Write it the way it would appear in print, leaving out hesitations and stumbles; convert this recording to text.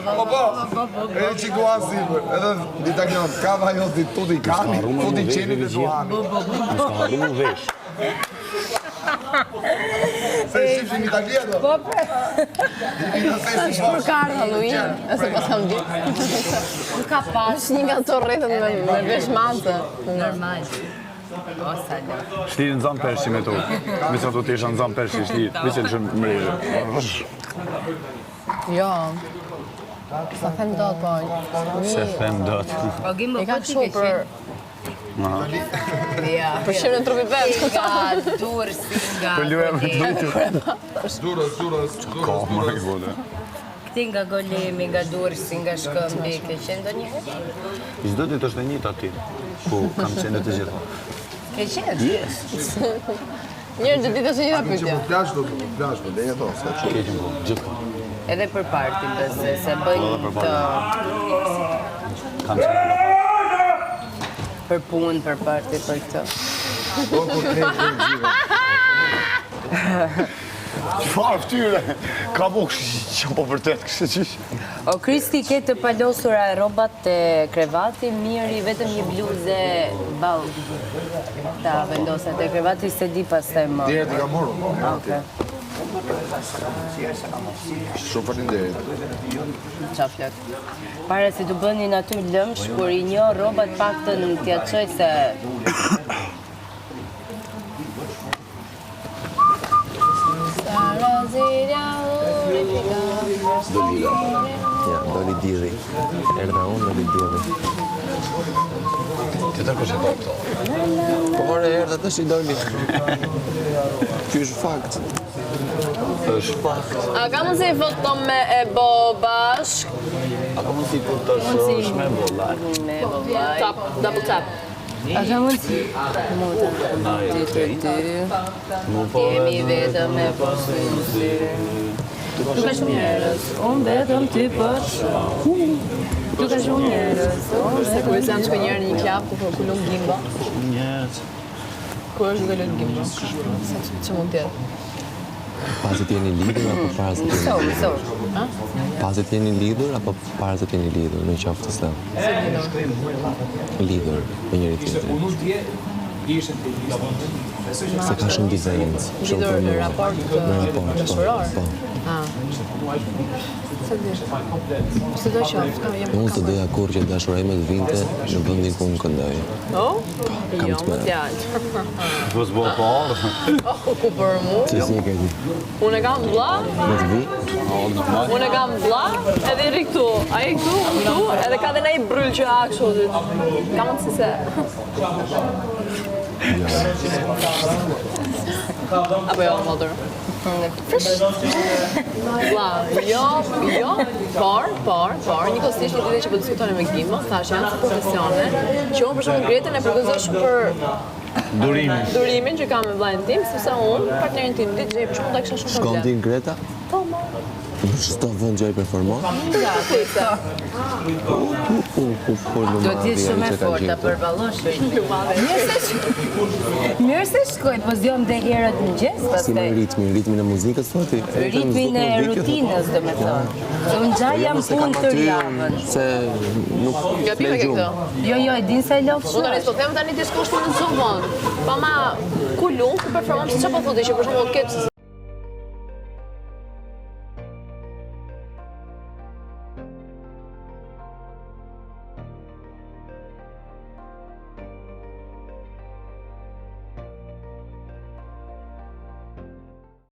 E që duan sipër, edhe l'italian, cavaioti tutti i cani, tutti i ceni dhe duan. Ska harru mu vesh. Se shifshin në Itali ato? Po, Është për karë Halloween, ose pas kam gjithë. nuk ka pas. Është një nga të rritën me vesh matë. Normal. O, sa lë. Shtirë në zanë pershi me to. Misa të t'isha në zanë pershi shtirë. Vise që mrejë. Jo. Sa them dot, po. Se them dot. O, Gimbo, I ka po ti kështu për... Ja, Për shirë në trupi vetë. nga dursi, nga... Për luja me të Durës. Ka, më e vole. Këti nga golemi, nga dursi, nga shkëmbi, ke qenë do njëherë? I çdo ditë është e njëjta aty. Po kam qenë të gjitha. Ke qenë? Yes. Njërë që ditë është një nga pytja. Flash do të, flash do, leje to, se që. Keqën po, gjitha. Edhe për party, bëse, se bëjnë të... Kam qenë. Për punë, për party, për këtë. Po, krejt, Çfarë ftyre? Ka po që po vërtet kështë qysh. O, Kristi ke të palosura robat të krevati, miri vetëm një bluze ballë. Ta vendosa të krevati se di pas të më. Djerë t'i ka morru. Oke. Shumë faleminderit. Qa flot. Para se të bënin aty lëmsh, kur i njo robat paktën t'ja qoj se... Doli diri. Erdha unë, doli diri. Të tërko që po këto. Po ore, erdha të shi doli. Ky është fakt. është fakt. A ka mundësi i foto me e bo bashk? A ka mundësi kur të është me bollaj? Me vëllaj. Tap, double tap. A ka mundësi? Muta. Mu po Jemi vetëm me posin sy. Duke shumë njerës, unë vetëm ty për Duke shumë njerës, unë Se kur janë shkoj njerë në një klap, ku lung Gimbo. njerëz. Ku është duke lung Gimbo? Se që mund tjetë? Pasi t'jeni lidhur apo para se t'jeni lidhur? So. Pasi t'jeni lidhur apo para se t'jeni lidhur në qoftë të stem? Lidhur me njëri tjetrin. Se ka shumë diferencë. Shumë Lidhur në për raport në raport, dashuror? po. Se do qoftë, Unë të doja kur që dashuraj me të vinte në vendin ku unë këndoj. Jo, të më me. t'jallë. Po s'bo po ardhë. Ku për mu? Se si e ke ti? Unë e kam vlla, Me të vi? unë e kam vlla, edhe i ri këtu. A i këtu, edhe ka dhe nej bryll që a kështu. Ka mundësi se. Apo jo, motër. Vlla, jo, por, një kostisht një ditë që po diskutoni me Gimbo, thash janë si profesione, që unë për shumë Gretën e përgëzoj shumë për durimin që kam me vllajën tim, sepse unë, partnerin tim, DJ, për shumë da kisha shumë Shkon problem. ti në Greta? Po, ma. Në çdo vend që ai performon? Ja, tisa. Do t'jesh shumë e forta për balloshë. Mirë se shkoj, po zjom dhe herët në gjes, Si me pastaj. ritmin e muzikës, thua ti? Ritmin e rutinës, do me thonë. Se unë gjaj jam punë të javën. Se nuk Ja pime fle ke gjumë. këto. Jo, e din se lofë Unë shumë. tani s'po them tani ti s'kosh në zonë. Pa ma ku lung, ku performon, si çfarë po thotë që për shembull keps